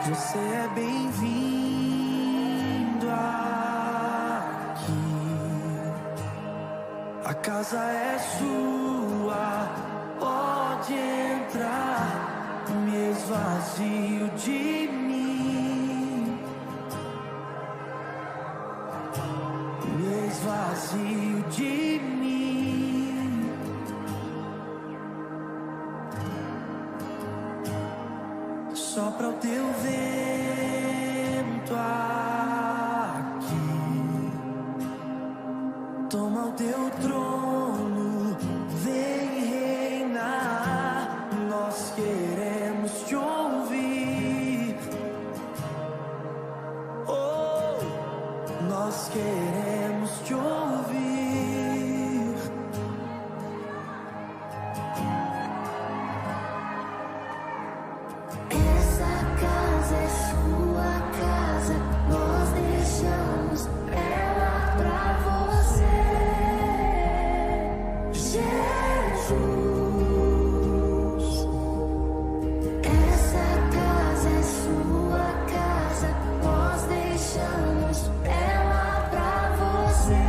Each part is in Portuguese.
Você é bem-vindo aqui. A casa é sua, pode entrar. Me esvazio de mim, me esvazio de mim. Sopra o teu vento aqui, toma o teu trono, vem reinar. Nós queremos te ouvir, oh, nós queremos te ouvir. Essa casa é sua casa, nós deixamos ela pra você, Jesus. Essa casa é sua casa, nós deixamos ela pra você,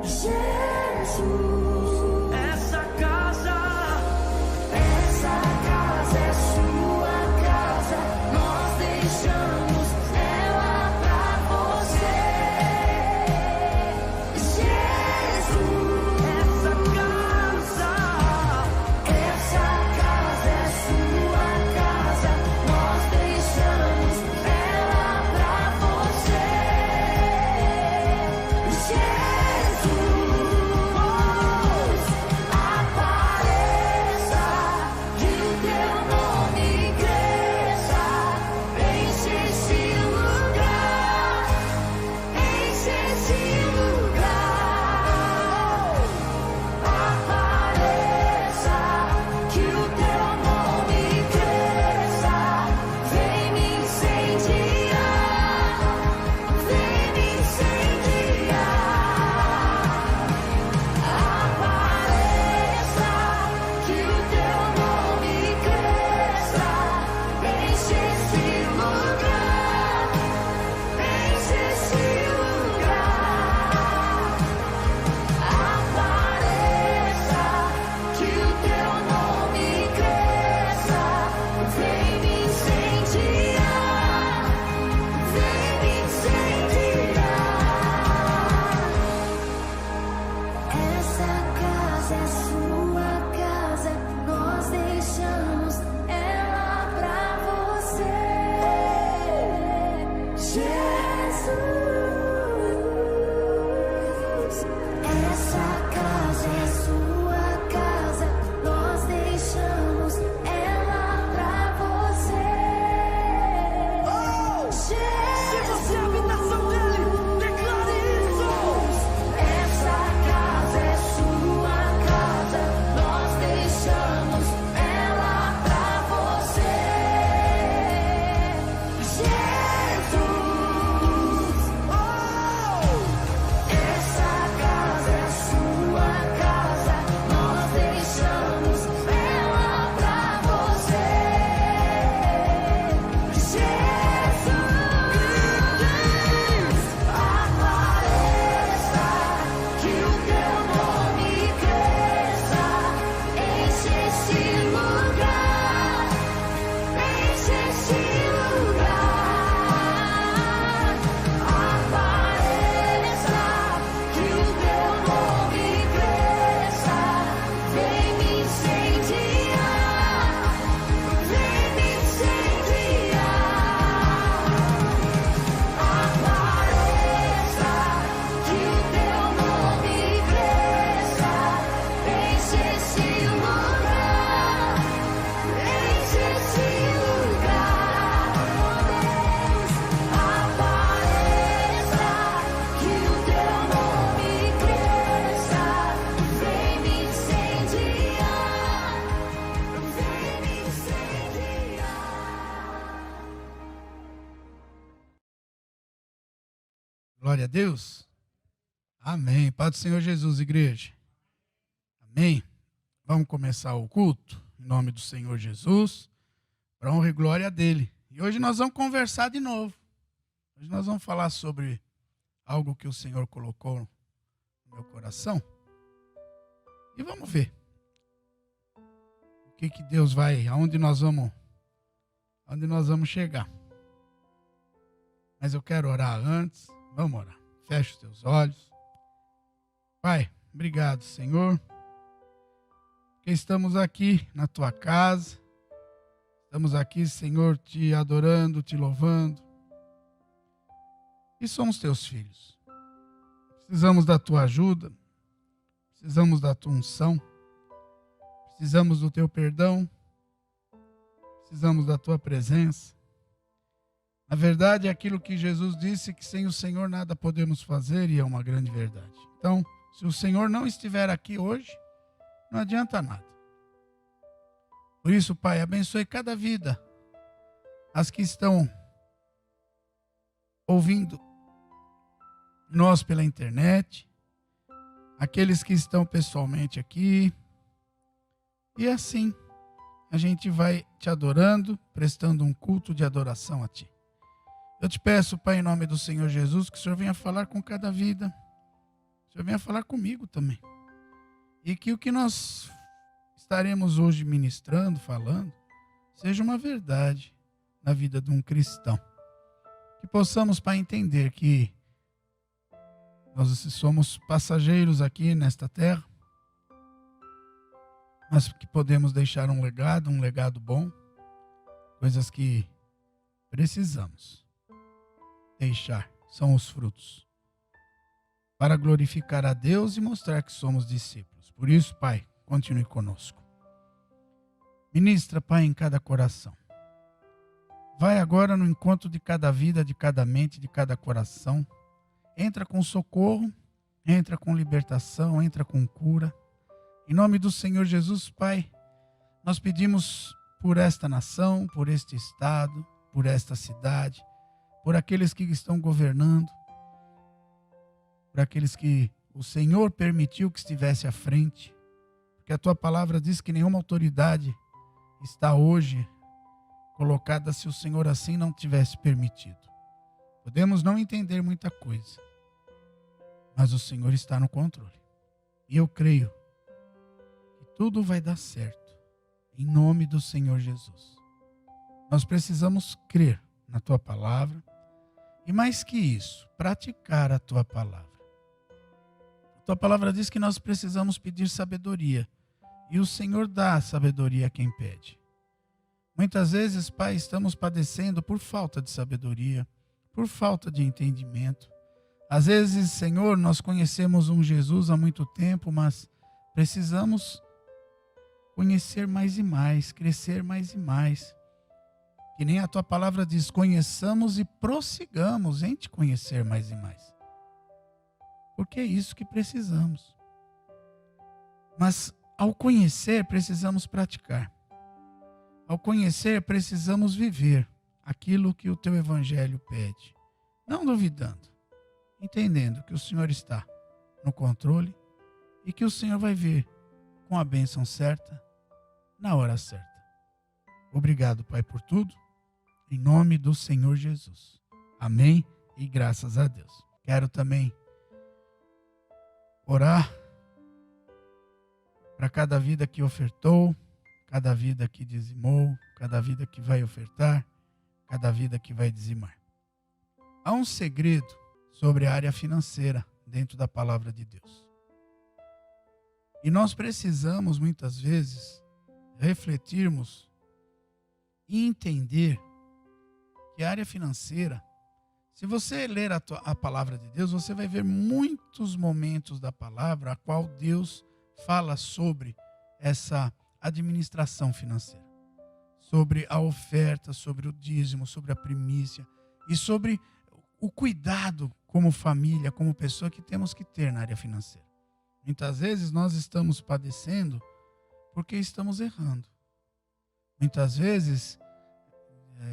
Jesus. Essa casa É sua casa, nós deixamos ela pra você, Jesus. Essa casa é sua casa, nós deixamos ela pra você, Jesus. Apareça, que o teu nome cresça, enche esse lugar, enche esse lugar. Apareça, que o teu nome cresça, vem me incendiar, vem me incendiar. Apareça, que o teu nome cresça, enche esse lugar, enche esse lugar. Apareça, que o teu nome cresça, vem me incendiar, vem me incendiar. Essa casa é sua casa, nós deixamos ela pra você, Jesus. Essa casa é sua casa, nós deixamos ela pra você, Jesus. você é a habitação dele, declare isso. Essa casa é sua casa, nós deixamos ela pra você, Jesus. Essa casa é sua casa, nós deixamos ela pra você, Jesus. Apareça, que o teu nome cresça, enche esse lugar, enche esse lugar. Apareça, que o teu nome cresça, vem me incendiar, vem me incendiar. Apareça, que o teu nome cresça, enche esse lugar, enche esse lugar. Apareça, que o teu nome cresça, vem me incendiar, vem me incendiar. Glória a Deus. Amém. Paz do Senhor Jesus, igreja. Amém. Vamos começar o culto em nome do Senhor Jesus. para honra e glória dele. E hoje nós vamos conversar de novo. Hoje nós vamos falar sobre algo que o Senhor colocou no meu coração. E vamos ver o que Deus vai, aonde nós vamos chegar. Mas eu quero orar antes. Vamos orar. Feche os teus olhos. Pai, obrigado, Senhor, que estamos aqui na tua casa. Estamos aqui, Senhor, te adorando, te louvando. E somos teus filhos. Precisamos da tua ajuda. Precisamos da tua unção. Precisamos do teu perdão. Precisamos da tua presença. Na verdade, é aquilo que Jesus disse, que sem o Senhor nada podemos fazer, e é uma grande verdade. Então, se o Senhor não estiver aqui hoje, não adianta nada. Por isso, Pai, abençoe cada vida. As que estão ouvindo nós pela internet, aqueles que estão pessoalmente aqui. E assim, a gente vai te adorando, prestando um culto de adoração a ti. Eu te peço, Pai, em nome do Senhor Jesus, que o Senhor venha falar com cada vida. O Senhor venha falar comigo também. E que o que nós estaremos hoje ministrando, falando, seja uma verdade na vida de um cristão. Que possamos, Pai, entender que nós somos passageiros aqui nesta terra, mas que podemos deixar um legado bom, coisas que precisamos deixar, são os frutos, para glorificar a Deus e mostrar que somos discípulos. Por isso, Pai, continue conosco. Ministra, Pai, em cada coração. Vai agora no encontro de cada vida, de cada mente, de cada coração. Entra com socorro, entra com libertação, entra com cura. Em nome do Senhor Jesus, Pai, nós pedimos por esta nação, por este estado, por esta cidade, por aqueles que estão governando, por aqueles que o Senhor permitiu que estivesse à frente, porque a tua palavra diz que nenhuma autoridade está hoje colocada se o Senhor assim não tivesse permitido. Podemos não entender muita coisa, mas o Senhor está no controle. E eu creio que tudo vai dar certo, em nome do Senhor Jesus. Nós precisamos crer na tua palavra e, mais que isso, praticar a tua palavra. A tua palavra diz que nós precisamos pedir sabedoria, e o Senhor dá a sabedoria a quem pede. Muitas vezes, Pai, estamos padecendo por falta de sabedoria, por falta de entendimento. Às vezes, Senhor, nós conhecemos um Jesus há muito tempo, mas precisamos conhecer mais e mais, crescer mais e mais. Que nem a tua palavra diz, conheçamos e prossigamos em te conhecer mais e mais. Porque é isso que precisamos. Mas ao conhecer, precisamos praticar. Ao conhecer, precisamos viver aquilo que o teu evangelho pede. Não duvidando, entendendo que o Senhor está no controle e que o Senhor vai vir com a bênção certa, na hora certa. Obrigado, Pai, por tudo. Em nome do Senhor Jesus. Amém e graças a Deus. Quero também orar para cada vida que ofertou, cada vida que dizimou, cada vida que vai ofertar, cada vida que vai dizimar. Há um segredo sobre a área financeira dentro da palavra de Deus. E nós precisamos, muitas vezes, refletirmos e entender que a área financeira, se você ler a palavra de Deus, você vai ver muitos momentos da palavra a qual Deus fala sobre essa administração financeira, sobre a oferta, sobre o dízimo, sobre a primícia e sobre o cuidado como família, como pessoa que temos que ter na área financeira. Muitas vezes nós estamos padecendo porque estamos errando. Muitas vezes,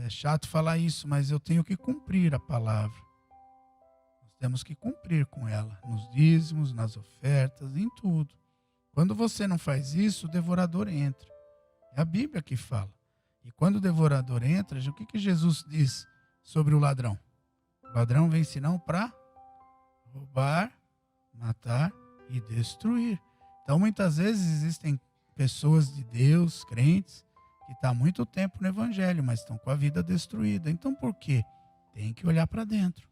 é chato falar isso, mas eu tenho que cumprir a palavra. Nós temos que cumprir com ela, nos dízimos, nas ofertas, em tudo. Quando você não faz isso, o devorador entra. É a Bíblia que fala. E quando o devorador entra, o que Jesus diz sobre o ladrão? O ladrão vem senão para roubar, matar e destruir. Então, muitas vezes existem pessoas de Deus, crentes, que estão há muito tempo no evangelho, mas estão com a vida destruída. Então, por quê? Tem que olhar para dentro.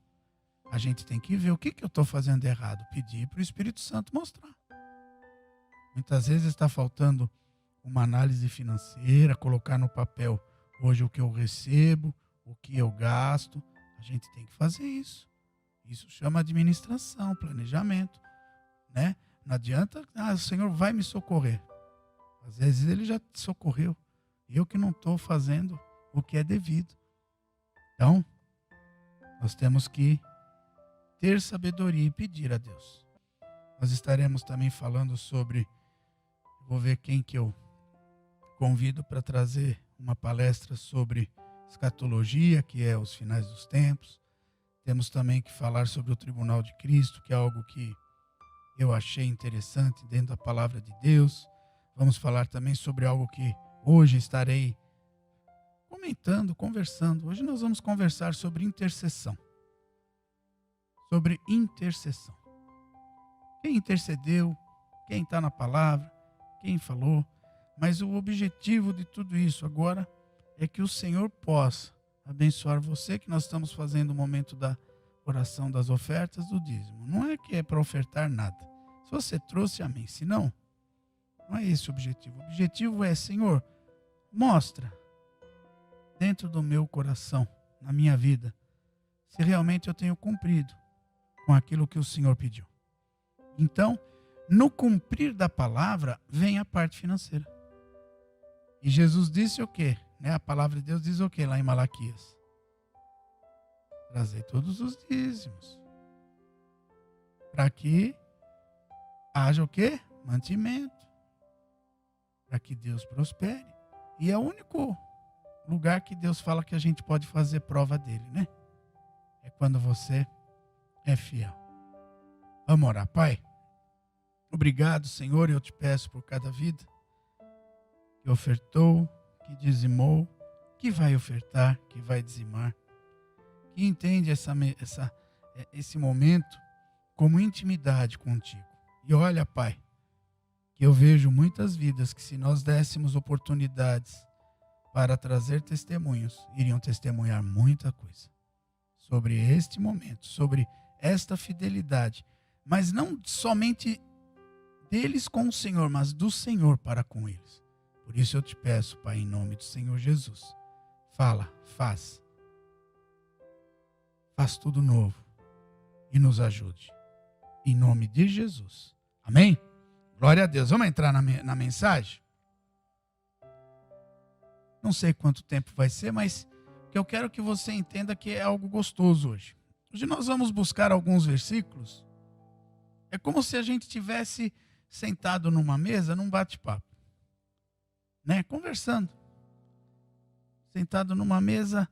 A gente tem que ver o que eu estou fazendo de errado. Pedir para o Espírito Santo mostrar. Muitas vezes está faltando uma análise financeira, colocar no papel hoje o que eu recebo, o que eu gasto. A gente tem que fazer isso. Isso chama administração, planejamento, né? Não adianta, o Senhor vai me socorrer. Às vezes Ele já te socorreu. Eu que não estou fazendo o que é devido. Então, nós temos que ter sabedoria e pedir a Deus. Nós estaremos também falando sobre, vou ver quem que eu convido para trazer uma palestra sobre escatologia, que é os finais dos tempos. Temos também que falar sobre o Tribunal de Cristo, que é algo que eu achei interessante dentro da palavra de Deus. Vamos falar também sobre algo que hoje estarei comentando, conversando. Hoje nós vamos conversar sobre intercessão. Sobre intercessão. Quem intercedeu, quem está na palavra, quem falou. Mas o objetivo de tudo isso agora é que o Senhor possa abençoar você, que nós estamos fazendo o momento da oração das ofertas do dízimo. Não é que é para ofertar nada. Se você trouxe, amém. Se não, não é esse o objetivo. O objetivo é, Senhor, mostra dentro do meu coração, na minha vida, se realmente eu tenho cumprido com aquilo que o Senhor pediu. Então, no cumprir da palavra, vem a parte financeira. E Jesus disse o quê? A palavra de Deus diz o quê lá em Malaquias? Trazei todos os dízimos. Para que haja o quê? Mantimento. Para que Deus prospere. E é o único lugar que Deus fala que a gente pode fazer prova dele, né? É quando você é fiel. Vamos orar, Pai. Obrigado, Senhor, eu te peço por cada vida que ofertou, que dizimou, que vai ofertar, que vai dizimar, que entende esse momento como intimidade contigo. E olha, Pai, que eu vejo muitas vidas que, se nós dessemos oportunidades para trazer testemunhos, iriam testemunhar muita coisa sobre este momento, sobre esta fidelidade, mas não somente deles com o Senhor, mas do Senhor para com eles. Por isso eu te peço, Pai, em nome do Senhor Jesus, fala, faz tudo novo e nos ajude. Em nome de Jesus. Amém? Glória a Deus. Vamos entrar na mensagem? Não sei quanto tempo vai ser, mas que eu quero que você entenda que é algo gostoso hoje. Hoje nós vamos buscar alguns versículos. É como se a gente tivesse sentado numa mesa, num bate-papo, né? Conversando. Sentado numa mesa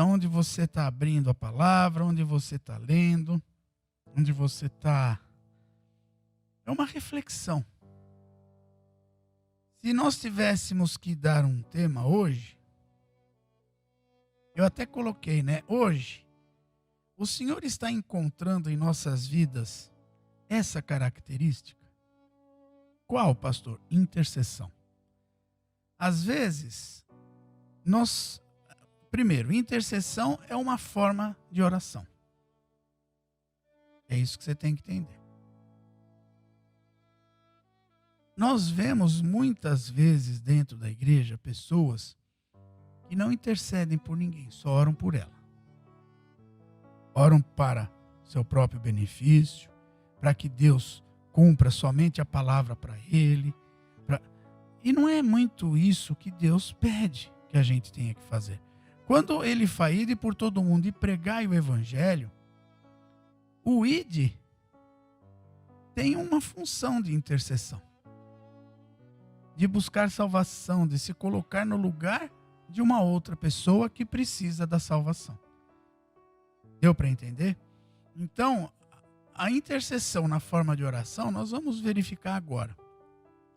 onde você está abrindo a palavra, onde você está lendo, onde você está... É uma reflexão. Se nós tivéssemos que dar um tema hoje, eu até coloquei, né? Hoje, o Senhor está encontrando em nossas vidas essa característica. Qual, pastor? Intercessão. Às vezes, primeiro, intercessão é uma forma de oração. É isso que você tem que entender. Nós vemos muitas vezes dentro da igreja pessoas que não intercedem por ninguém, só oram por ela. Oram para seu próprio benefício, para que Deus cumpra somente a palavra para ele. E não é muito isso que Deus pede que a gente tenha que fazer. Quando ele faz ir por todo mundo e pregar o evangelho, o id tem uma função de intercessão, de buscar salvação, de se colocar no lugar de uma outra pessoa que precisa da salvação. Deu para entender? Então, a intercessão na forma de oração, nós vamos verificar agora.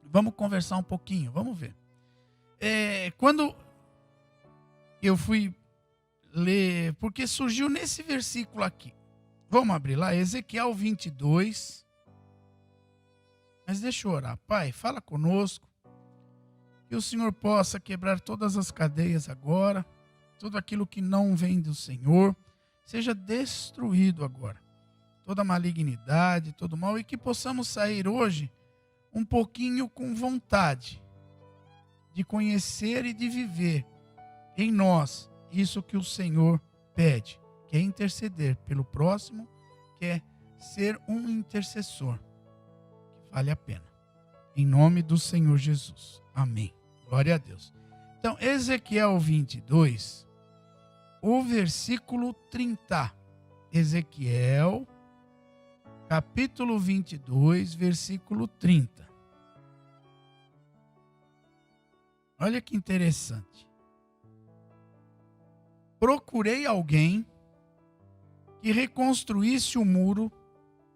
Vamos conversar um pouquinho, vamos ver. Quando eu fui ler, porque surgiu nesse versículo aqui. Vamos abrir lá, Ezequiel 22. Mas deixa eu orar. Pai, fala conosco. Que o Senhor possa quebrar todas as cadeias agora. Tudo aquilo que não vem do Senhor seja destruído agora. Toda malignidade, todo mal. E que possamos sair hoje um pouquinho com vontade de conhecer e de viver em nós isso que o Senhor pede, que é interceder pelo próximo, que é ser um intercessor, que vale a pena. Em nome do Senhor Jesus. Amém. Glória a Deus. Então, Ezequiel 22, o versículo 30. Ezequiel, capítulo 22, versículo 30. Olha que interessante. Procurei alguém que reconstruísse o muro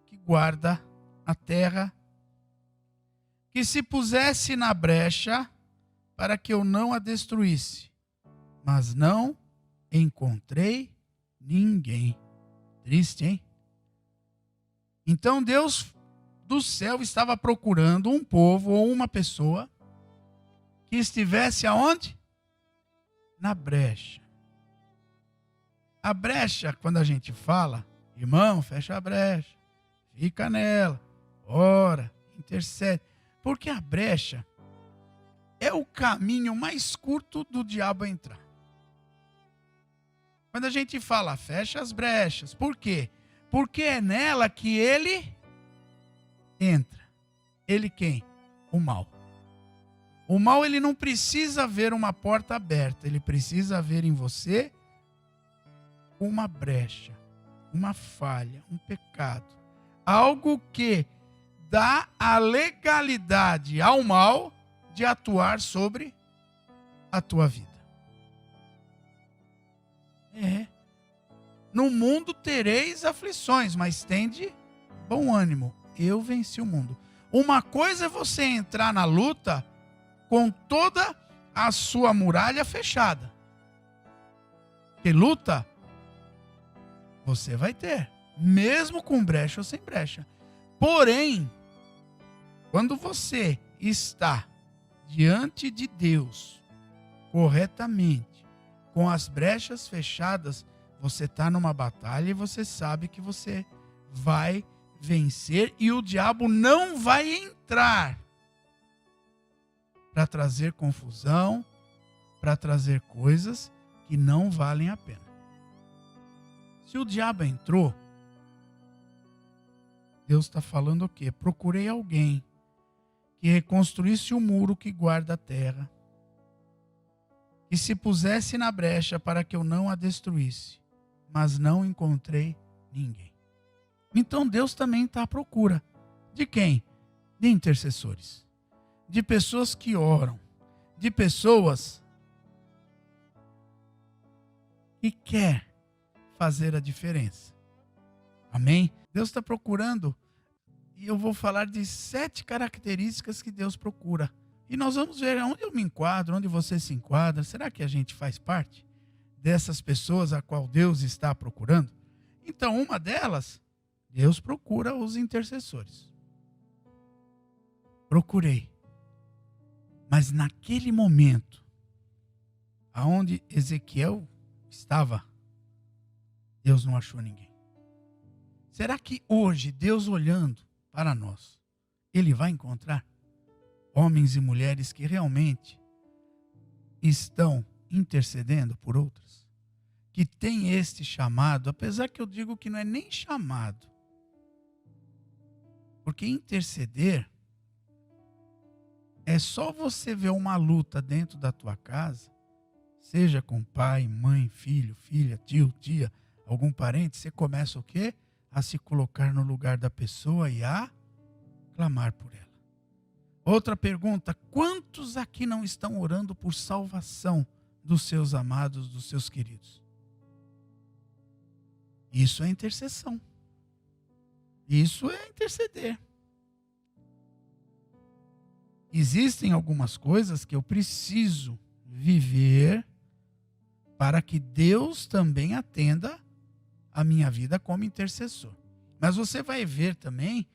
que guarda a terra, que se pusesse na brecha para que eu não a destruísse, mas não encontrei ninguém. Triste, hein? Então Deus do céu estava procurando um povo ou uma pessoa que estivesse aonde? Na brecha. A brecha, quando a gente fala, irmão, fecha a brecha, fica nela, ora, intercede. Porque a brecha é o caminho mais curto do diabo entrar. Quando a gente fala, fecha as brechas, por quê? Porque é nela que ele entra. Ele quem? O mal. O mal, ele não precisa ver uma porta aberta, ele precisa ver em você uma brecha, uma falha, um pecado. Algo que dá a legalidade ao mal de atuar sobre a tua vida. No mundo tereis aflições, mas tende bom ânimo. Eu venci o mundo. Uma coisa é você entrar na luta com toda a sua muralha fechada. Porque luta você vai ter, mesmo com brecha ou sem brecha. Porém, quando você está diante de Deus corretamente, com as brechas fechadas, você está numa batalha e você sabe que você vai vencer e o diabo não vai entrar para trazer confusão, para trazer coisas que não valem a pena. Se o diabo entrou, Deus está falando o quê? Procurei alguém que reconstruísse o muro que guarda a terra, que se pusesse na brecha para que eu não a destruísse, mas não encontrei ninguém. Então Deus também está à procura. De quem? De intercessores. De pessoas que oram. De pessoas que querem fazer a diferença. Amém? Deus está procurando. E eu vou falar de 7 características que Deus procura. E nós vamos ver onde eu me enquadro, onde você se enquadra. Será que a gente faz parte dessas pessoas a qual Deus está procurando? Então, uma delas, Deus procura os intercessores. Procurei. Mas naquele momento, aonde Ezequiel estava, Deus não achou ninguém. Será que hoje, Deus olhando para nós, Ele vai encontrar homens e mulheres que realmente estão intercedendo por outras? Que tem este chamado, apesar que eu digo que não é nem chamado. Porque interceder é só você ver uma luta dentro da tua casa, seja com pai, mãe, filho, filha, tio, tia, algum parente, você começa o quê? A se colocar no lugar da pessoa e a clamar por ela. Outra pergunta, quantos aqui não estão orando por salvação dos seus amados, dos seus queridos? Isso é intercessão. Isso é interceder. Existem algumas coisas que eu preciso viver para que Deus também atenda a minha vida como intercessor. Mas você vai ver também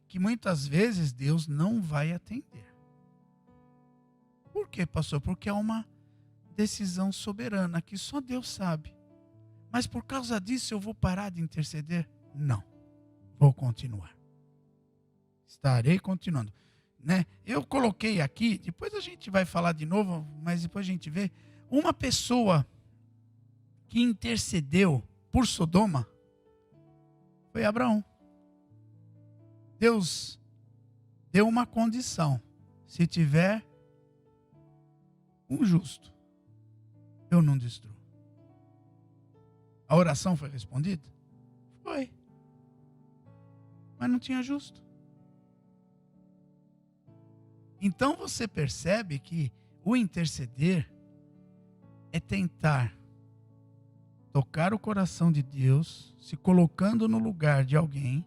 que muitas vezes Deus não vai atender. Por quê, pastor? Porque é uma decisão soberana que só Deus sabe. Mas por causa disso eu vou parar de interceder? Não. Vou continuar. Estarei continuando. Né? Eu coloquei aqui, depois a gente vai falar de novo, mas depois a gente vê, uma pessoa que intercedeu por Sodoma foi Abraão. Deus deu uma condição: se tiver um justo, eu não destruo. A oração foi respondida? Foi. Mas não tinha justo. Então você percebe que o interceder é tentar tocar o coração de Deus, se colocando no lugar de alguém,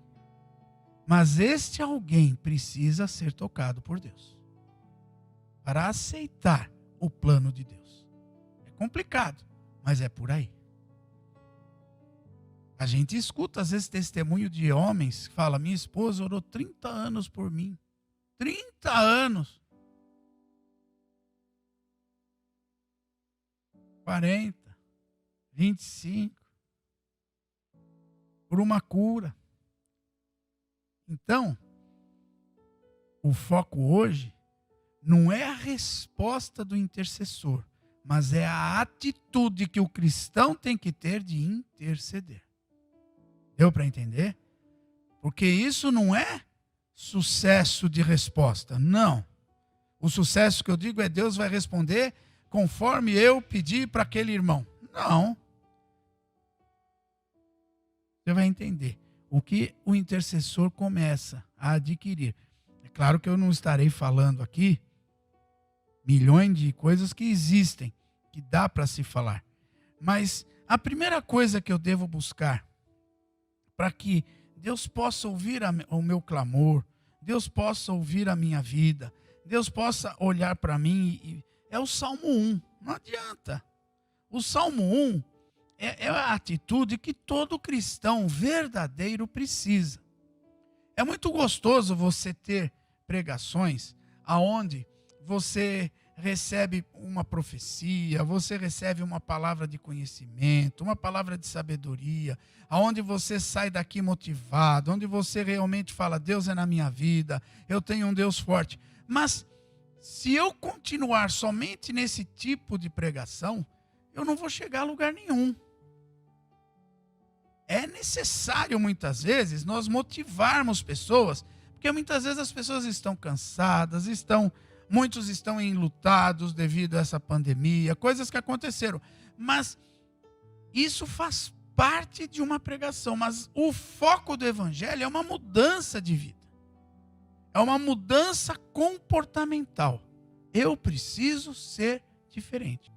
mas este alguém precisa ser tocado por Deus para aceitar o plano de Deus. É complicado, mas é por aí. A gente escuta às vezes testemunho de homens que falam: minha esposa orou 30 anos por mim. 30 anos. 40. 25. Por uma cura. Então, o foco hoje não é a resposta do intercessor, mas é a atitude que o cristão tem que ter de interceder. Deu para entender? Porque isso não é sucesso de resposta. Não. O sucesso que eu digo é Deus vai responder conforme eu pedi para aquele irmão. Não. Você vai entender o que o intercessor começa a adquirir. É claro que eu não estarei falando aqui milhões de coisas que existem, que dá para se falar. Mas a primeira coisa que eu devo buscar para que Deus possa ouvir o meu clamor, Deus possa ouvir a minha vida, Deus possa olhar para mim, é o Salmo 1. Não adianta. O Salmo 1 é a atitude que todo cristão verdadeiro precisa. É muito gostoso você ter pregações aonde você recebe uma profecia, você recebe uma palavra de conhecimento, uma palavra de sabedoria, aonde você sai daqui motivado, onde você realmente fala: Deus é na minha vida, eu tenho um Deus forte. Mas se eu continuar somente nesse tipo de pregação, eu não vou chegar a lugar nenhum. É necessário muitas vezes nós motivarmos pessoas, porque muitas vezes as pessoas estão cansadas, muitos estão enlutados devido a essa pandemia, coisas que aconteceram. Mas isso faz parte de uma pregação. Mas o foco do evangelho é uma mudança de vida. É uma mudança comportamental. Eu preciso ser diferente.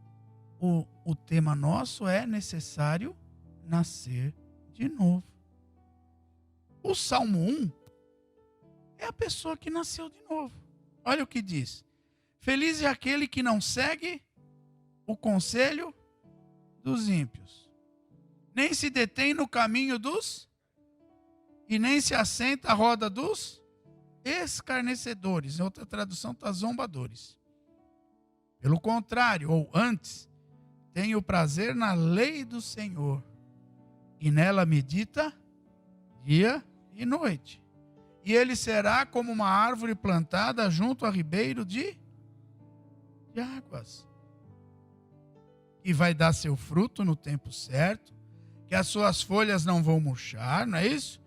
O tema nosso é necessário nascer de novo. O Salmo 1 é a pessoa que nasceu de novo. Olha o que diz: feliz é aquele que não segue o conselho dos ímpios, nem se detém no caminho e nem se assenta à roda dos escarnecedores. Em outra tradução está zombadores. Pelo contrário, ou antes, tem o prazer na lei do Senhor, e nela medita dia e noite. E ele será como uma árvore plantada junto a ribeiro de águas, e vai dar seu fruto no tempo certo, que as suas folhas não vão murchar, não é isso?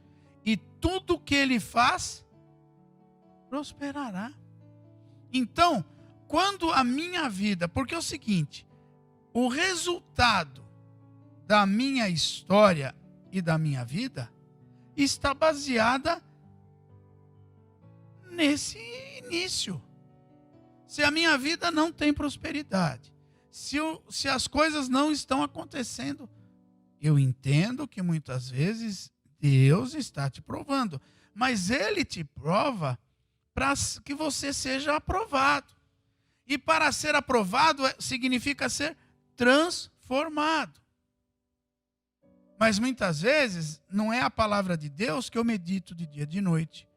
E tudo que ele faz prosperará. Então, quando a minha vida, porque é o seguinte, o resultado da minha história e da minha vida está baseada nesse início. Se a minha vida não tem prosperidade, se as coisas não estão acontecendo, eu entendo que muitas vezes Deus está te provando, mas Ele te prova para que você seja aprovado. E para ser aprovado significa ser transformado. formado. Mas muitas vezes não é a palavra de Deus que eu medito de dia e de noite.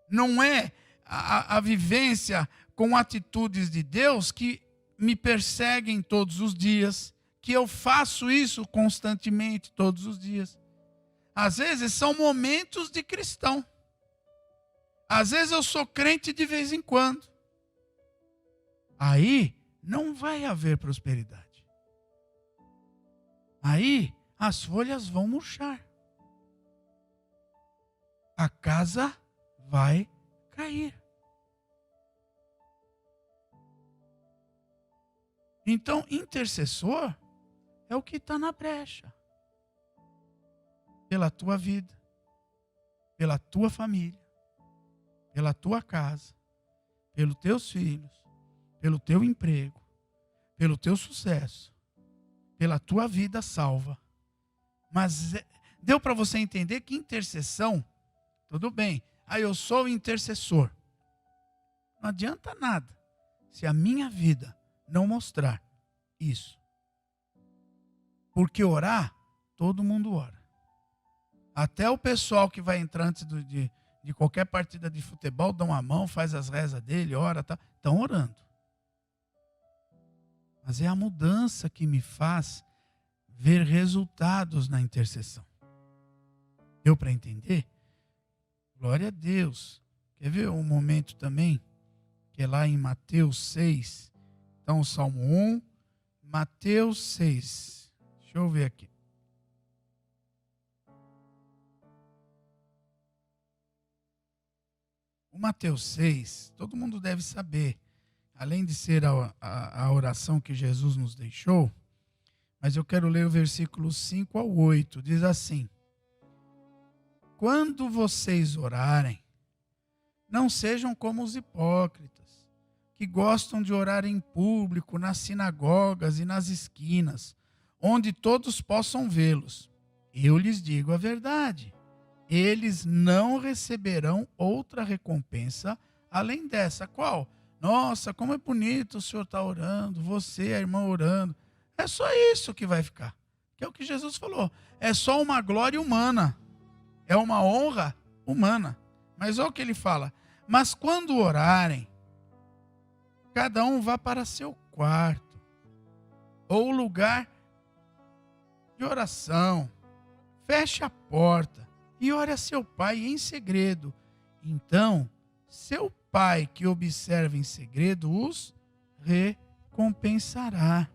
Não é a vivência com atitudes de Deus que me perseguem todos os dias, que eu faço isso constantemente todos os dias. Às vezes são momentos de cristão. Às vezes eu sou crente de vez em quando. Aí não vai haver prosperidade. Aí as folhas vão murchar. A casa vai cair. Então, intercessor é o que está na brecha. Pela tua vida, pela tua família, pela tua casa, pelos teus filhos, pelo teu emprego, pelo teu sucesso, pela tua vida salva. Mas deu para você entender que intercessão, tudo bem, eu sou intercessor. Não adianta nada se a minha vida não mostrar isso. Porque orar, todo mundo ora. Até o pessoal que vai entrar antes de qualquer partida de futebol, dão a mão, faz as rezas dele, ora, tá, estão orando. Mas é a mudança que me faz ver resultados na intercessão. Deu para entender? Glória a Deus. Quer ver um momento também? Que é lá em Mateus 6. Então, Salmo 1, Mateus 6. Deixa eu ver aqui. O Mateus 6, todo mundo deve saber, além de ser a oração que Jesus nos deixou, mas eu quero ler o versículo 5 ao 8, diz assim: quando vocês orarem, não sejam como os hipócritas, que gostam de orar em público, nas sinagogas e nas esquinas, onde todos possam vê-los. Eu lhes digo a verdade. Eles não receberão outra recompensa além dessa. Qual? Nossa, como é bonito o senhor estar orando, você, a irmã, orando. É só isso que vai ficar. Que é o que Jesus falou. É só uma glória humana. É uma honra humana. Mas olha o que ele fala. Mas quando orarem, cada um vá para seu quarto, ou lugar de oração. Feche a porta e ore a seu pai em segredo. Então, seu pai que observa em segredo os recompensará.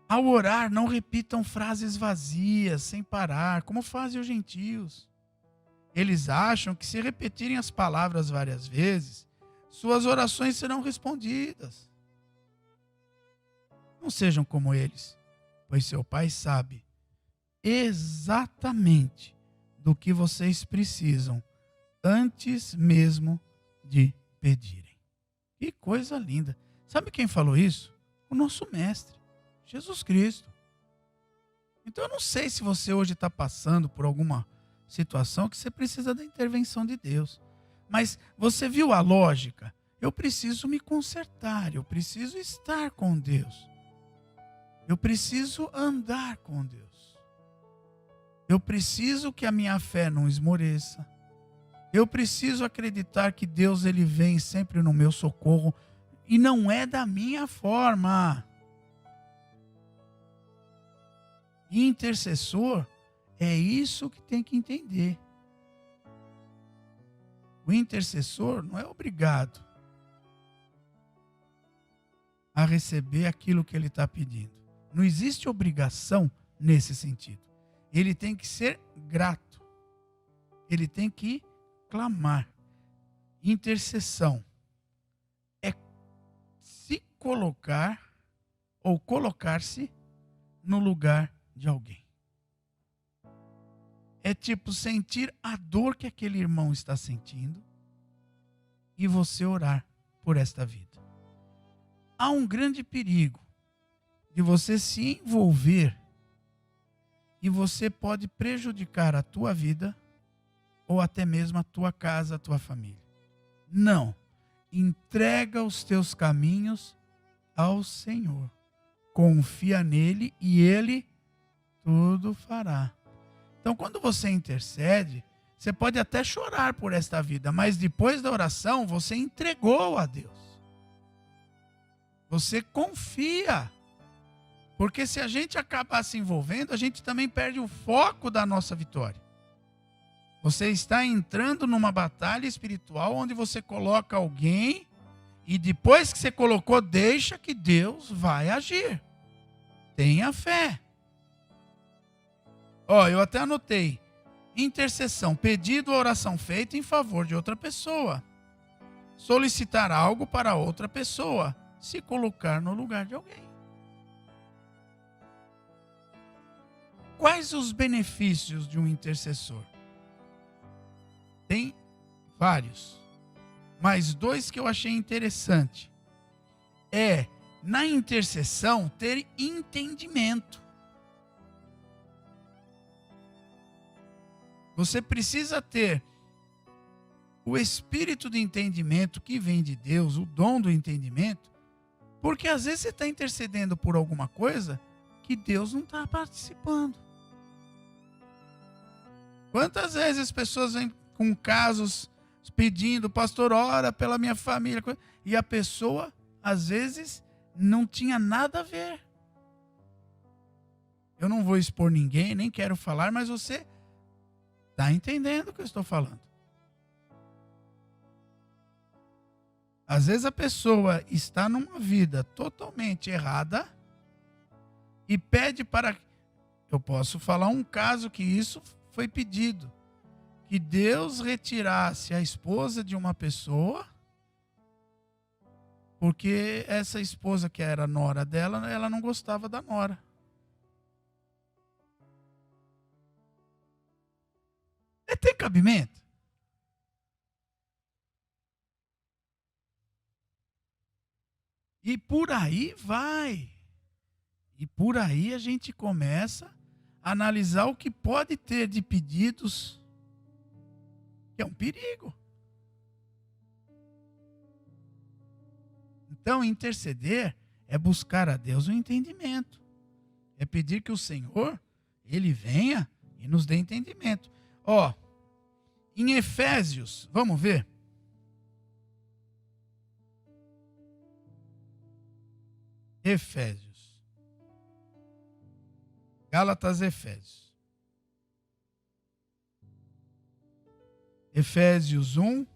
Ao orar, não repitam frases vazias, sem parar, como fazem os gentios. Eles acham que se repetirem as palavras várias vezes, suas orações serão respondidas. Não sejam como eles, pois seu pai sabe exatamente do que vocês precisam antes mesmo de pedirem. Que coisa linda. Sabe quem falou isso? O nosso mestre, Jesus Cristo. Então eu não sei se você hoje está passando por alguma situação que você precisa da intervenção de Deus. Mas você viu a lógica? Eu preciso me consertar, eu preciso estar com Deus. Eu preciso andar com Deus. Eu preciso que a minha fé não esmoreça. Eu preciso acreditar que Deus ele vem sempre no meu socorro e não é da minha forma. E intercessor é isso que tem que entender. O intercessor não é obrigado a receber aquilo que ele está pedindo. Não existe obrigação nesse sentido. Ele tem que ser grato. Ele tem que clamar. Intercessão é se colocar ou colocar-se no lugar de alguém. É tipo sentir a dor que aquele irmão está sentindo e você orar por esta vida. Há um grande perigo de você se envolver e você pode prejudicar a tua vida ou até mesmo a tua casa, a tua família. Não. Entrega os teus caminhos ao Senhor. Confia nele e ele tudo fará. Então, quando você intercede, você pode até chorar por esta vida, mas depois da oração, você entregou a Deus. Você confia. Porque se a gente acabar se envolvendo, a gente também perde o foco da nossa vitória. Você está entrando numa batalha espiritual onde você coloca alguém e depois que você colocou, deixa que Deus vai agir. Tenha fé. Eu até anotei. Intercessão, pedido ou oração feita em favor de outra pessoa. Solicitar algo para outra pessoa. Se colocar no lugar de alguém. Quais os benefícios de um intercessor? Tem vários. Mas 2 que eu achei interessante. Na intercessão, ter entendimento. Você precisa ter o espírito de entendimento que vem de Deus, o dom do entendimento, porque às vezes você está intercedendo por alguma coisa que Deus não está participando. Quantas vezes as pessoas vêm com casos pedindo, pastor, ora pela minha família, e a pessoa, às vezes, não tinha nada a ver. Eu não vou expor ninguém, nem quero falar, mas você está entendendo o que eu estou falando. Às vezes a pessoa está numa vida totalmente errada e pede para... Eu posso falar um caso que isso foi pedido. Que Deus retirasse a esposa de uma pessoa, porque essa esposa que era nora dela, ela não gostava da nora. Tem cabimento? E por aí vai. E por aí a gente começa a analisar o que pode ter de pedidos, que é um perigo. Então, interceder é buscar a Deus o entendimento. É pedir que o Senhor, Ele venha e nos dê entendimento. Em Efésios, vamos ver? Efésios. Gálatas, Efésios. Efésios 1,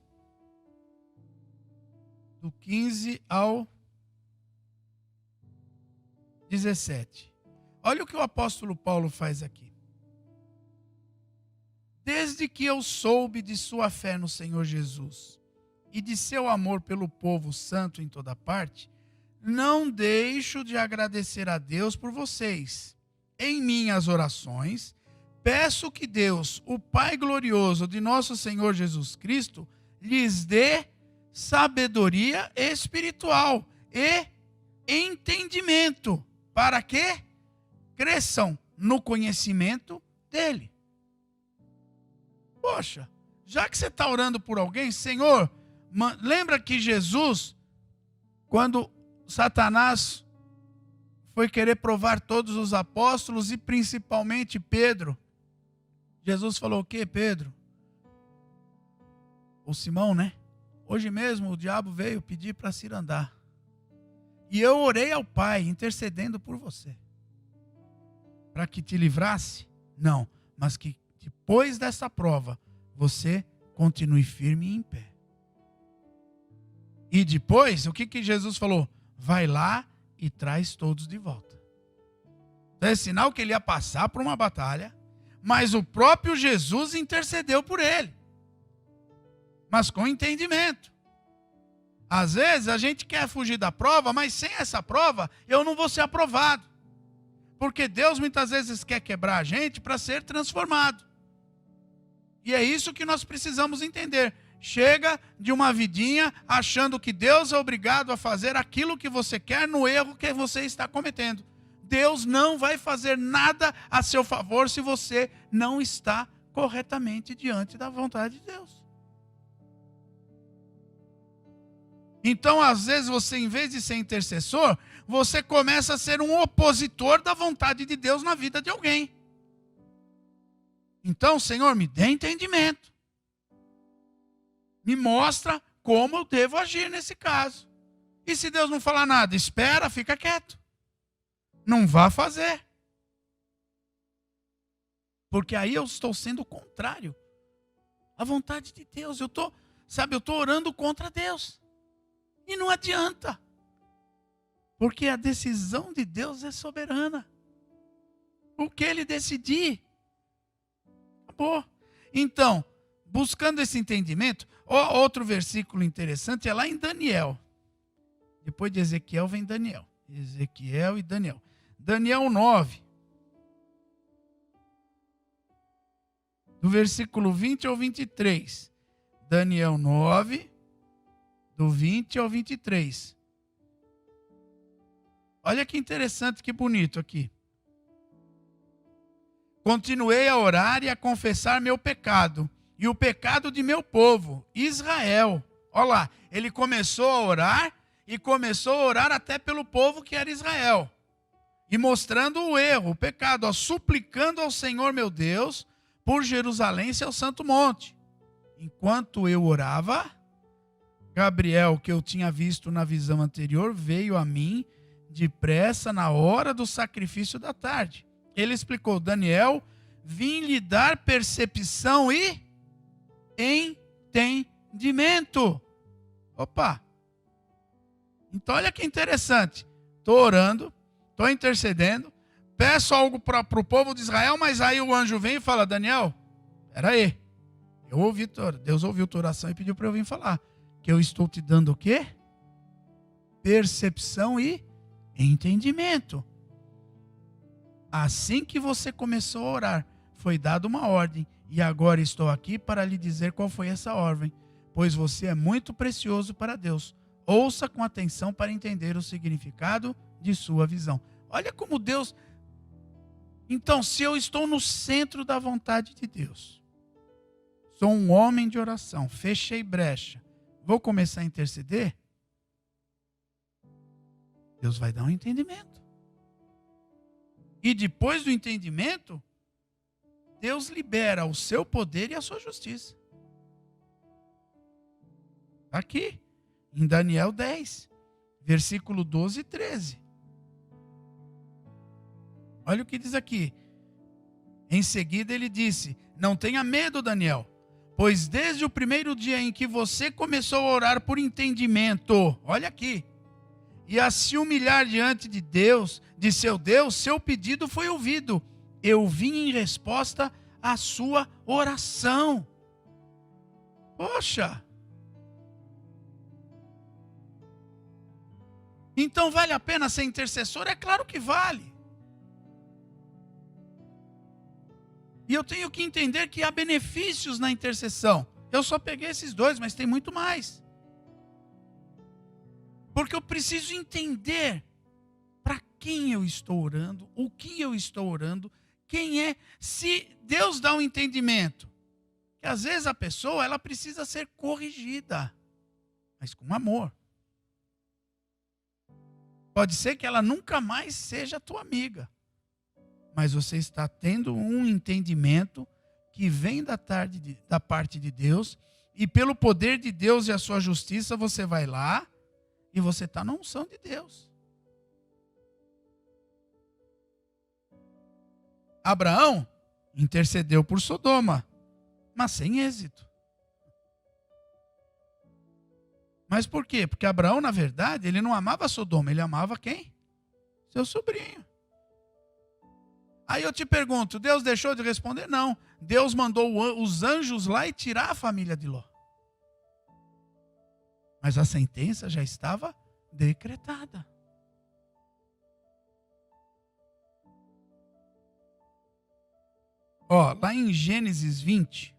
do 15 ao 17. Olha o que o apóstolo Paulo faz aqui. Desde que eu soube de sua fé no Senhor Jesus e de seu amor pelo povo santo em toda parte, não deixo de agradecer a Deus por vocês. Em minhas orações, peço que Deus, o Pai glorioso de nosso Senhor Jesus Cristo, lhes dê sabedoria espiritual e entendimento, para que cresçam no conhecimento dele. Poxa, já que você está orando por alguém, Senhor, lembra que Jesus, quando Satanás foi querer provar todos os apóstolos e principalmente Pedro, Jesus falou o quê, Pedro? O Simão, né? Hoje mesmo o diabo veio pedir para se andar. E eu orei ao Pai, intercedendo por você. Para que te livrasse? Não, mas que depois dessa prova, você continue firme e em pé. E depois, o que Jesus falou? Vai lá e traz todos de volta. Então é sinal que ele ia passar por uma batalha, mas o próprio Jesus intercedeu por ele. Mas com entendimento. Às vezes a gente quer fugir da prova, mas sem essa prova eu não vou ser aprovado. Porque Deus muitas vezes quer quebrar a gente para ser transformado. E é isso que nós precisamos entender. Chega de uma vidinha achando que Deus é obrigado a fazer aquilo que você quer no erro que você está cometendo. Deus não vai fazer nada a seu favor se você não está corretamente diante da vontade de Deus. Então, às vezes, você, em vez de ser intercessor, você começa a ser um opositor da vontade de Deus na vida de alguém. Então, Senhor, me dê entendimento. Me mostra como eu devo agir nesse caso. E se Deus não falar nada, espera, fica quieto. Não vá fazer. Porque aí eu estou sendo contrário à vontade de Deus. Eu estou orando contra Deus. E não adianta. Porque a decisão de Deus é soberana. O que Ele decidir, acabou. Então, buscando esse entendimento, outro versículo interessante é lá em Daniel. Depois de Ezequiel vem Daniel. Ezequiel e Daniel. Daniel 9. Do versículo 20 ao 23. Daniel 9, do 20 ao 23. Olha que interessante, que bonito aqui. Continuei a orar e a confessar meu pecado, e o pecado de meu povo, Israel. Olha lá, ele começou a orar, e começou a orar até pelo povo que era Israel. E mostrando o erro, o pecado, ó, suplicando ao Senhor meu Deus, por Jerusalém, seu santo monte. Enquanto eu orava, Gabriel, que eu tinha visto na visão anterior, veio a mim depressa na hora do sacrifício da tarde. Ele explicou: Daniel, vim lhe dar percepção e entendimento. Opa! Então olha que interessante. Estou orando, estou intercedendo, peço algo para o povo de Israel, mas aí o anjo vem e fala: Daniel, espera aí. Deus ouviu tua oração e pediu para eu vir falar. Que eu estou te dando o quê? Percepção e entendimento. Assim que você começou a orar, foi dada uma ordem, e agora estou aqui para lhe dizer qual foi essa ordem, pois você é muito precioso para Deus. Ouça com atenção para entender o significado de sua visão. Olha como Deus... Então, se eu estou no centro da vontade de Deus, sou um homem de oração, fechei brecha, vou começar a interceder, Deus vai dar um entendimento. E depois do entendimento, Deus libera o seu poder e a sua justiça. Aqui, em Daniel 10, versículo 12 e 13. Olha o que diz aqui. Em seguida ele disse: não tenha medo, Daniel, pois desde o primeiro dia em que você começou a orar por entendimento, olha aqui, e a se humilhar diante de Deus, de seu Deus, seu pedido foi ouvido. Eu vim em resposta à sua oração. Poxa! Então vale a pena ser intercessor? É claro que vale. E eu tenho que entender que há benefícios na intercessão. Eu só peguei esses dois, mas tem muito mais. Porque eu preciso entender para quem eu estou orando, o que eu estou orando, quem é. Se Deus dá um entendimento, que às vezes a pessoa ela precisa ser corrigida, mas com amor. Pode ser que ela nunca mais seja tua amiga, mas você está tendo um entendimento que vem da parte de Deus, e pelo poder de Deus e a sua justiça, você vai lá e você está na unção de Deus. Abraão intercedeu por Sodoma, mas sem êxito. Mas por quê? Porque Abraão, na verdade, ele não amava Sodoma, ele amava quem? Seu sobrinho. Aí eu te pergunto, Deus deixou de responder? Não. Deus mandou os anjos lá e tirar a família de Ló. Mas a sentença já estava decretada. Ó, lá em Gênesis 20.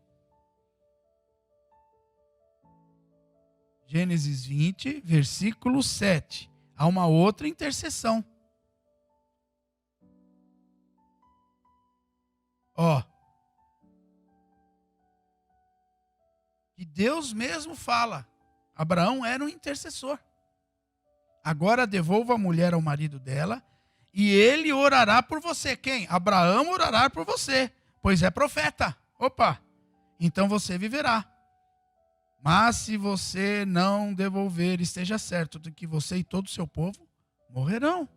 Gênesis 20, versículo 7. Há uma outra intercessão. Ó. Que Deus mesmo fala. Abraão era um intercessor. Agora devolva a mulher ao marido dela e ele orará por você. Quem? Abraão orará por você, pois é profeta. Opa, então você viverá. Mas se você não devolver, esteja certo de que você e todo o seu povo morrerão.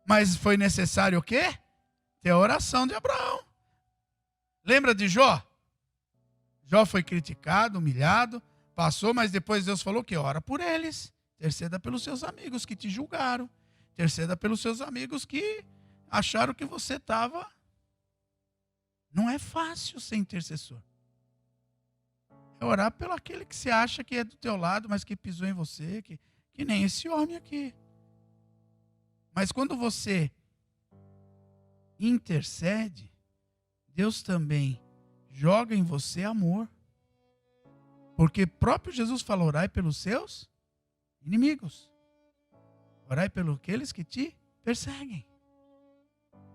Mas foi necessário o quê? Ter a oração de Abraão. Lembra de Jó? Jó foi criticado, humilhado, passou, mas depois Deus falou que ora por eles. Interceda pelos seus amigos que te julgaram. Interceda pelos seus amigos que acharam que você estava. Não é fácil ser intercessor. É orar pelo aquele que você acha que é do teu lado, mas que pisou em você, que nem esse homem aqui. Mas quando você intercede, Deus também joga em você amor. Porque próprio Jesus fala, orai pelos seus inimigos. Orai pelos aqueles que te perseguem.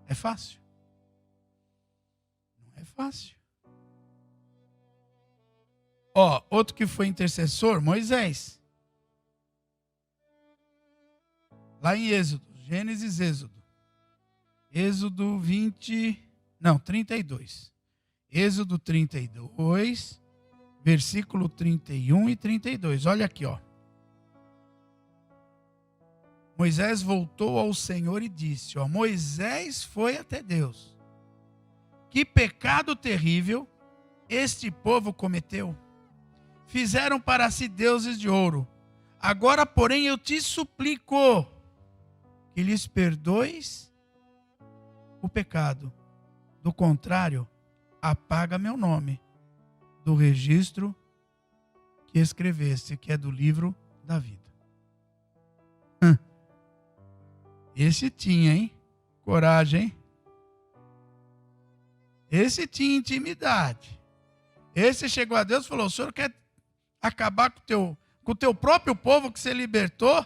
É fácil? Não é fácil. Ó, outro que foi intercessor, Moisés. Lá em Êxodo, Gênesis, Êxodo. Êxodo 32. Êxodo 32, versículo 31 e 32. Olha aqui, ó. Moisés voltou ao Senhor e disse, ó, Moisés foi até Deus. Que pecado terrível este povo cometeu. Fizeram para si deuses de ouro. Agora, porém, eu te suplico que lhes perdoes o pecado. Do contrário, apaga meu nome do registro que escreveste, que é do livro da vida. Esse tinha, hein? Coragem, hein? Esse tinha intimidade. Esse chegou a Deus e falou, o senhor quer acabar com o teu próprio povo que você libertou,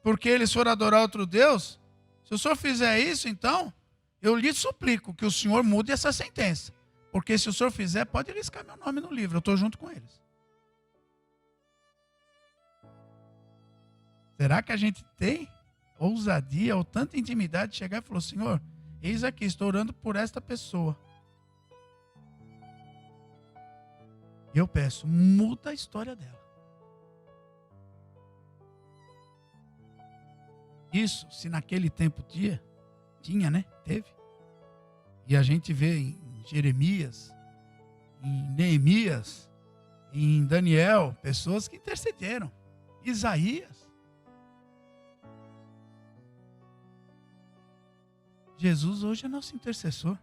porque eles foram adorar outro Deus? Se o senhor fizer isso, então, eu lhe suplico que o senhor mude essa sentença. Porque se o senhor fizer, pode riscar meu nome no livro, eu estou junto com eles. Será que a gente tem ousadia ou tanta intimidade de chegar e falar, Senhor, eis aqui, estou orando por esta pessoa. E eu peço, muda a história dela. Isso, se naquele tempo tinha, né? Teve. E a gente vê em Jeremias, em Neemias, em Daniel, pessoas que intercederam. Isaías. Jesus hoje é nosso intercessor.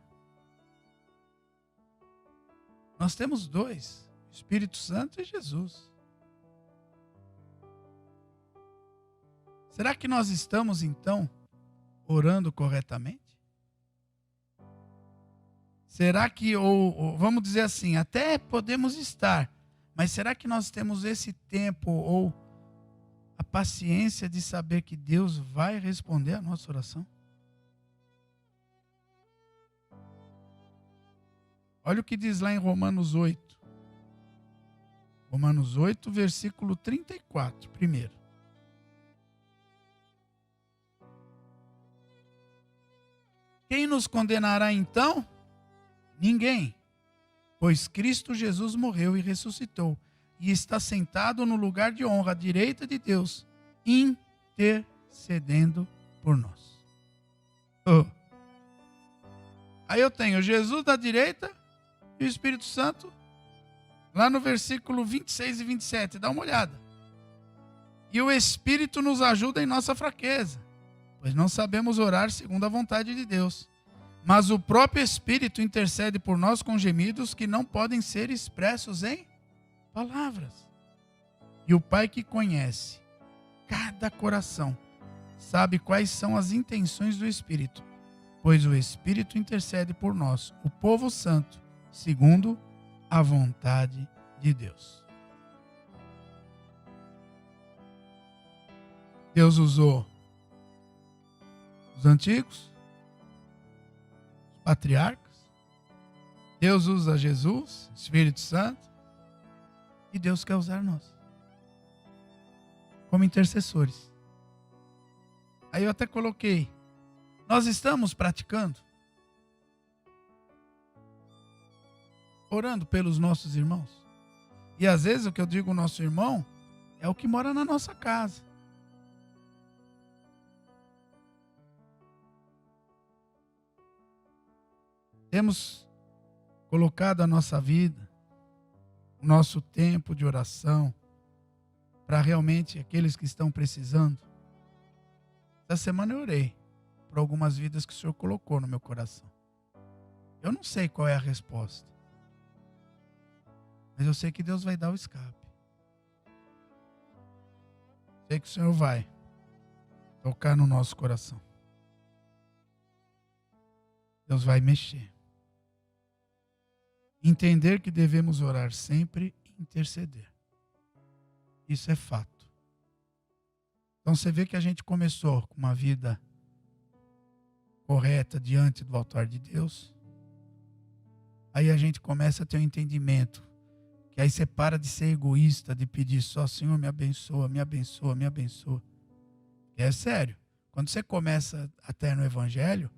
Nós temos dois, Espírito Santo e Jesus. Será que nós estamos, então, orando corretamente? Será que, ou vamos dizer assim, até podemos estar, mas será que nós temos esse tempo ou a paciência de saber que Deus vai responder a nossa oração? Olha o que diz lá em Romanos 8. Romanos 8, versículo 34, primeiro. Quem nos condenará então? Ninguém. Pois Cristo Jesus morreu e ressuscitou, e está sentado no lugar de honra à direita de Deus, intercedendo por nós. Aí eu tenho Jesus da direita e o Espírito Santo lá no versículo 26 e 27. Dá uma olhada. E o Espírito nos ajuda em nossa fraqueza, pois não sabemos orar segundo a vontade de Deus. Mas o próprio Espírito intercede por nós com gemidos que não podem ser expressos em palavras. E o Pai que conhece cada coração sabe quais são as intenções do Espírito, pois o Espírito intercede por nós, o povo santo, segundo a vontade de Deus. Deus usou os antigos, patriarcas, Deus usa Jesus, Espírito Santo, e Deus quer usar nós. como intercessores. Aí eu até coloquei, nós estamos praticando, orando pelos nossos irmãos. E às vezes o que eu digo nosso irmão é o que mora na nossa casa. Temos colocado a nossa vida, o nosso tempo de oração, para realmente aqueles que estão precisando. Essa semana eu orei por algumas vidas que o Senhor colocou no meu coração. Eu não sei qual é a resposta, mas eu sei que Deus vai dar o escape. Sei que o Senhor vai tocar no nosso coração. Deus vai mexer. Entender que devemos orar sempre e interceder. Isso é fato. Então você vê que a gente começou com uma vida correta diante do altar de Deus. Aí a gente começa a ter um entendimento. Que aí você para de ser egoísta, de pedir só, Senhor, me abençoa, me abençoa, me abençoa. E é sério. Quando você começa até no Evangelho,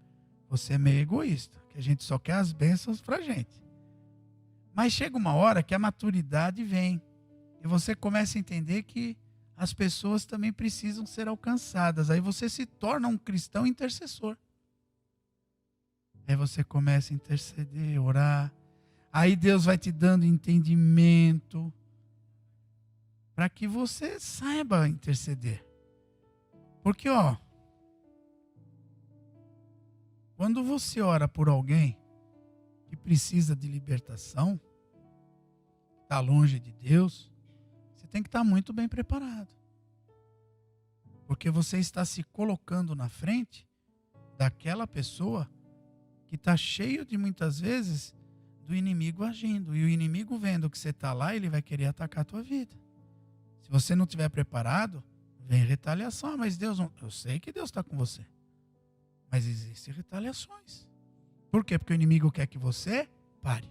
você é meio egoísta. Que a gente só quer as bênçãos pra gente. Mas chega uma hora que a maturidade vem. E você começa a entender que as pessoas também precisam ser alcançadas. Aí você se torna um cristão intercessor. Aí você começa a interceder, orar. Aí Deus vai te dando entendimento para que você saiba interceder. Porque, quando você ora por alguém que precisa de libertação, está longe de Deus, você tem que estar muito bem preparado. Porque você está se colocando na frente daquela pessoa que está cheio de, muitas vezes, do inimigo agindo. E o inimigo vendo que você está lá, ele vai querer atacar a tua vida. Se você não estiver preparado, vem retaliação. Mas Deus não... Eu sei que Deus está com você. Mas existem retaliações. Por quê? Porque o inimigo quer que você pare.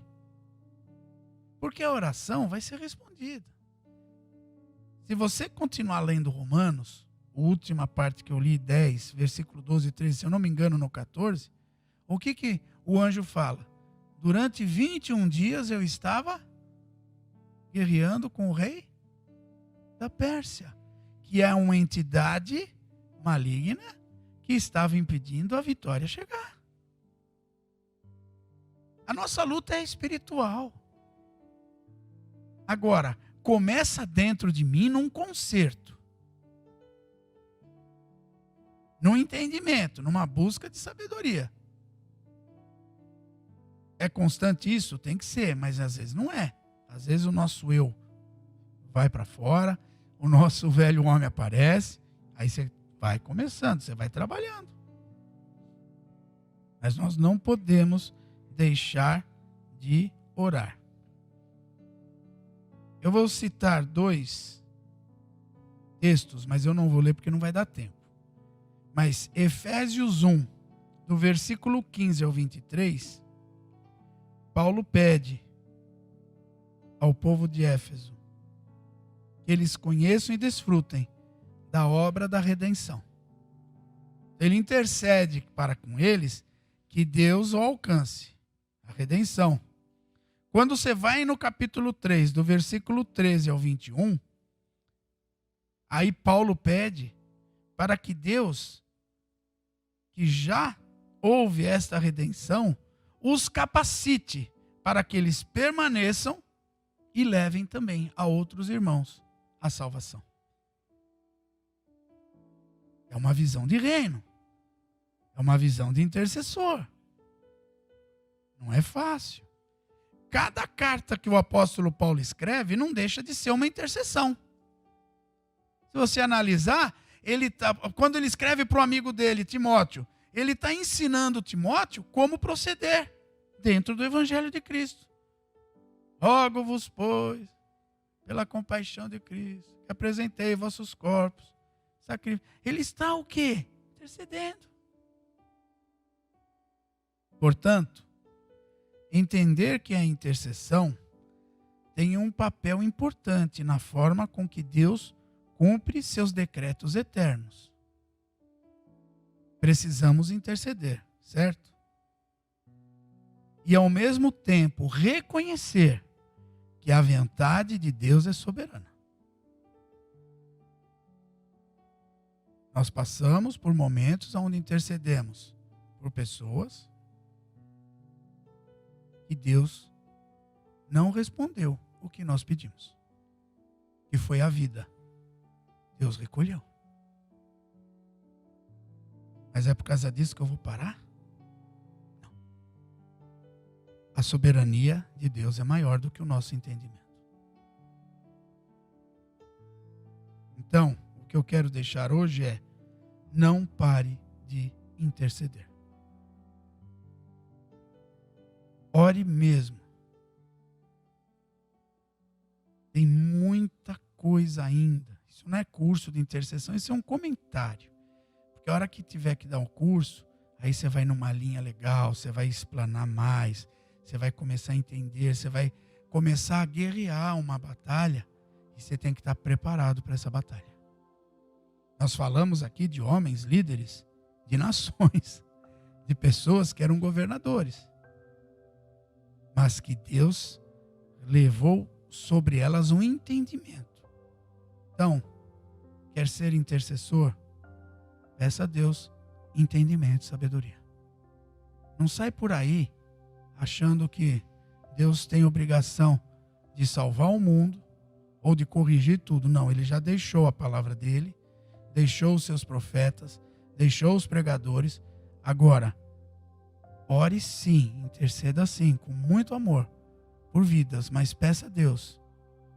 Porque a oração vai ser respondida. Se você continuar lendo Romanos, a última parte que eu li, 10, versículo 12 e 13, se eu não me engano, no 14, o que o anjo fala? Durante 21 dias eu estava guerreando com o rei da Pérsia, que é uma entidade maligna que estava impedindo a vitória chegar. A nossa luta é espiritual. Agora, começa dentro de mim num conserto, num entendimento, numa busca de sabedoria. É constante isso? Tem que ser, mas às vezes não é. Às vezes o nosso eu vai para fora, o nosso velho homem aparece, aí você vai começando, você vai trabalhando. Mas nós não podemos deixar de orar. Eu vou citar 2 textos, mas eu não vou ler porque não vai dar tempo. Mas Efésios 1, do versículo 15 ao 23, Paulo pede ao povo de Éfeso que eles conheçam e desfrutem da obra da redenção. Ele intercede para com eles que Deus o alcance, a redenção. Quando você vai no capítulo 3, do versículo 13 ao 21, aí Paulo pede para que Deus, que já houve esta redenção, os capacite para que eles permaneçam e levem também a outros irmãos a salvação. É uma visão de reino. É uma visão de intercessor. Não é fácil. Cada carta que o apóstolo Paulo escreve não deixa de ser uma intercessão. Se você analisar, quando ele escreve para o amigo dele, Timóteo, ele está ensinando Timóteo como proceder dentro do Evangelho de Cristo. Rogo-vos, pois, pela compaixão de Cristo, que apresentei vossos corpos. Ele está o quê? Intercedendo. Portanto, entender que a intercessão tem um papel importante na forma com que Deus cumpre seus decretos eternos. Precisamos interceder, certo? E ao mesmo tempo reconhecer que a vontade de Deus é soberana. Nós passamos por momentos onde intercedemos por pessoas e Deus não respondeu o que nós pedimos, que foi a vida. Deus recolheu. Mas é por causa disso que eu vou parar? Não. A soberania de Deus é maior do que o nosso entendimento. Então, o que eu quero deixar hoje é: não pare de interceder. Ore mesmo. Tem muita coisa ainda. Isso não é curso de intercessão, isso é um comentário. Porque a hora que tiver que dar um curso, aí você vai numa linha legal, você vai explanar mais, você vai começar a entender, você vai começar a guerrear uma batalha e você tem que estar preparado para essa batalha. Nós falamos aqui de homens líderes de nações, de pessoas que eram governadores, mas que Deus levou sobre elas um entendimento. Então, quer ser intercessor? Peça a Deus entendimento e sabedoria. Não sai por aí achando que Deus tem obrigação de salvar o mundo ou de corrigir tudo. Não, Ele já deixou a palavra dele, deixou os seus profetas, deixou os pregadores. Agora, ore sim, interceda sim, com muito amor por vidas, mas peça a Deus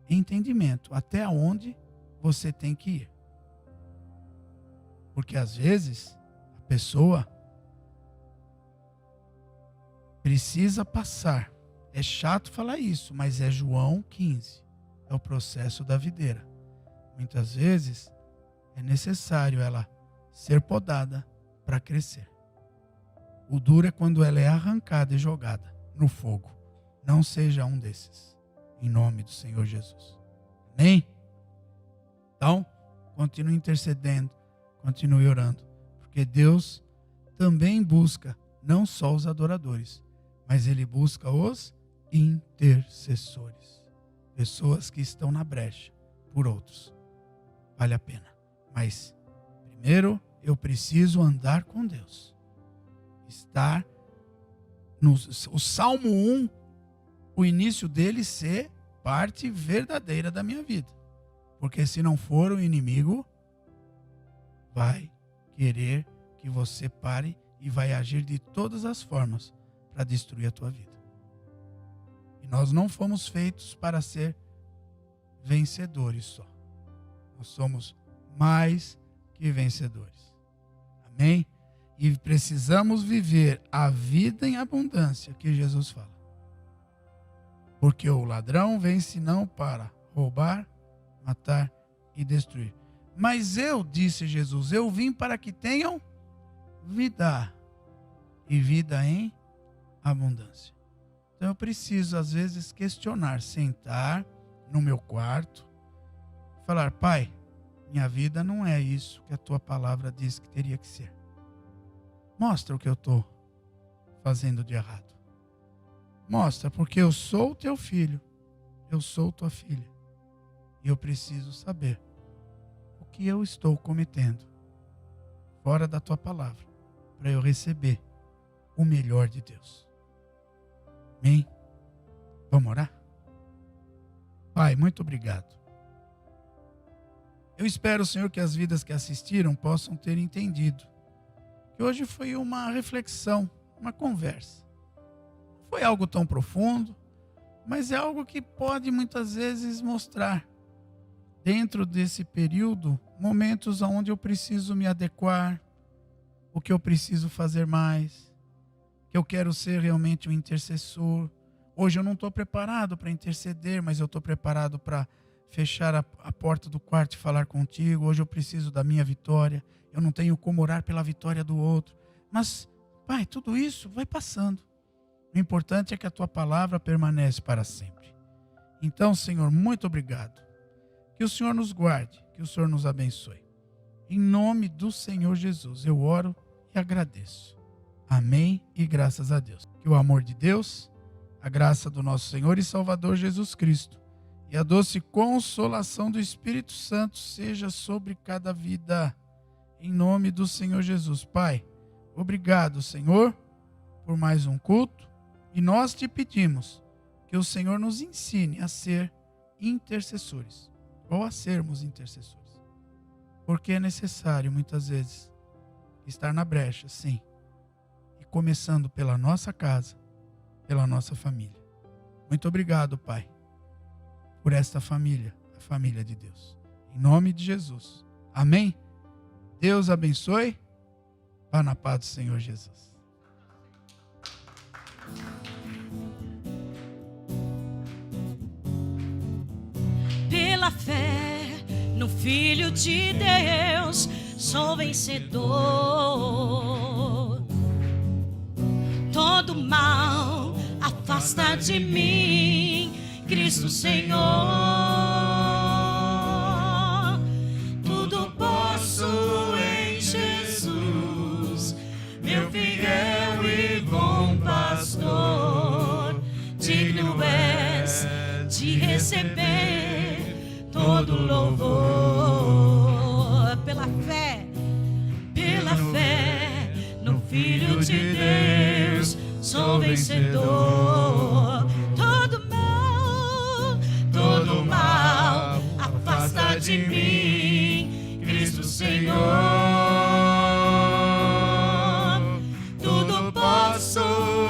entendimento até onde você tem que ir. Porque às vezes a pessoa precisa passar. É chato falar isso, mas é João 15. É o processo da videira. Muitas vezes é necessário ela ser podada para crescer. O duro é quando ela é arrancada e jogada no fogo. Não seja um desses. Em nome do Senhor Jesus. Amém? Então, continue intercedendo. Continue orando. Porque Deus também busca não só os adoradores, mas Ele busca os intercessores. Pessoas que estão na brecha por outros. Vale a pena. Mas, primeiro, eu preciso andar com Deus. Estar no o Salmo 1, o início dele ser parte verdadeira da minha vida. Porque se não for, o inimigo vai querer que você pare e vai agir de todas as formas para destruir a tua vida. E nós não fomos feitos para ser vencedores só. Nós somos mais que vencedores. Amém? E precisamos viver a vida em abundância que Jesus fala. Porque o ladrão vem senão para roubar, matar e destruir. Mas eu, disse Jesus, eu vim para que tenham vida. E vida em abundância. Então eu preciso, às vezes, questionar, sentar no meu quarto, falar: Pai, minha vida não é isso que a tua palavra diz que teria que ser. Mostra o que eu estou fazendo de errado. Mostra, porque eu sou o teu filho, eu sou tua filha. E eu preciso saber o que eu estou cometendo fora da tua palavra, para eu receber o melhor de Deus. Amém? Vamos orar? Pai, muito obrigado. Eu espero, Senhor, que as vidas que assistiram possam ter entendido que hoje foi uma reflexão, uma conversa. Não foi algo tão profundo, mas é algo que pode muitas vezes mostrar, dentro desse período, momentos onde eu preciso me adequar, o que eu preciso fazer mais, que eu quero ser realmente um intercessor. Hoje eu não estou preparado para interceder, mas eu estou preparado para fechar a porta do quarto e falar contigo. Hoje eu preciso da minha vitória. Eu não tenho como orar pela vitória do outro. Mas, Pai, tudo isso vai passando. O importante é que a tua palavra permanece para sempre. Então, Senhor, muito obrigado. Que o Senhor nos guarde, que Que o Senhor nos abençoe. Em nome do Senhor Jesus, eu oro e agradeço. Amém e graças a Deus. Que o amor de Deus, a graça do nosso Senhor e Salvador Jesus Cristo e a doce consolação do Espírito Santo seja sobre cada vida. Em nome do Senhor Jesus. Pai, obrigado, Senhor, por mais um culto. E nós te pedimos que o Senhor nos ensine a ser intercessores, ou a sermos intercessores. Porque é necessário, muitas vezes, estar na brecha, sim. E começando pela nossa casa, pela nossa família. Muito obrigado, Pai, por esta família, a família de Deus. Em nome de Jesus. Amém? Deus abençoe. Vá na paz do Senhor Jesus. Pela fé no Filho de Deus, sou vencedor. Todo mal afasta de mim, Cristo Senhor. Tudo posso em Jesus, meu fiel e bom pastor. Digno és de receber todo louvor. Pela fé no Filho de Deus, sou vencedor. Todo mal afasta de mim, Cristo Senhor. Tudo posso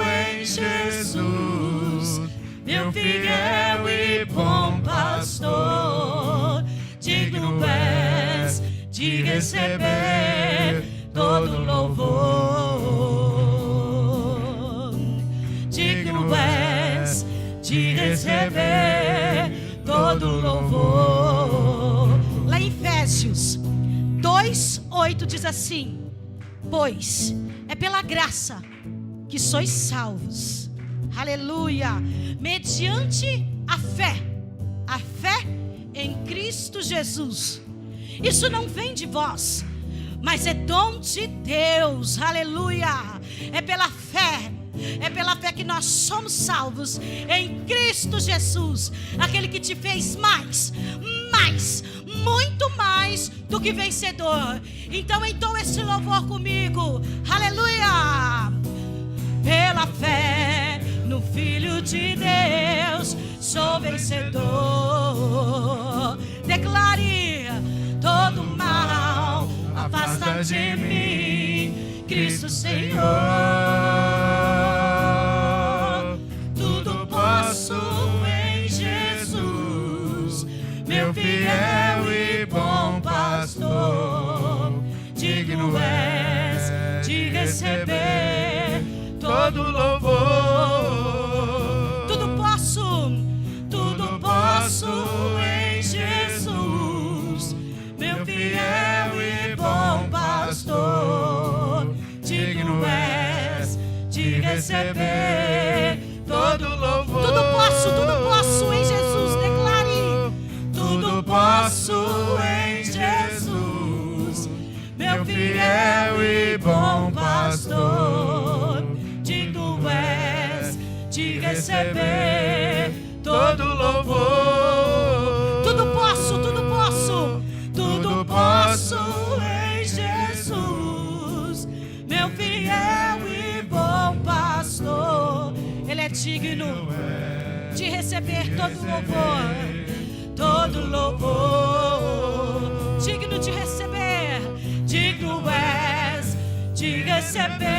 em Jesus, meu fiel e bom pastor. Digno és de receber todo louvor. Digno és de receber todo louvor. Lá em Efésios 2:8 diz assim: pois é pela graça que sois salvos, aleluia, mediante a fé em Cristo Jesus. Isso não vem de vós, mas é dom de Deus, aleluia. É pela fé que nós somos salvos em Cristo Jesus, aquele que te fez muito mais do que vencedor. Então entoa esse louvor comigo, aleluia. Pela fé no Filho de Deus, sou vencedor. Declare: todo mal afasta de mim, Cristo Senhor. Tudo posso em Jesus, meu fiel e bom pastor. Digno és de receber todo louvor. Tudo posso em Jesus, meu fiel e bom pastor. Digno és de receber todo louvor. Tudo posso em Jesus. Declare: tudo posso em Jesus, meu fiel e bom pastor. Digno és de receber todo louvor. Tudo posso em Jesus, meu fiel e bom pastor. Ele é digno de receber todo louvor, digno de receber. Digno és de receber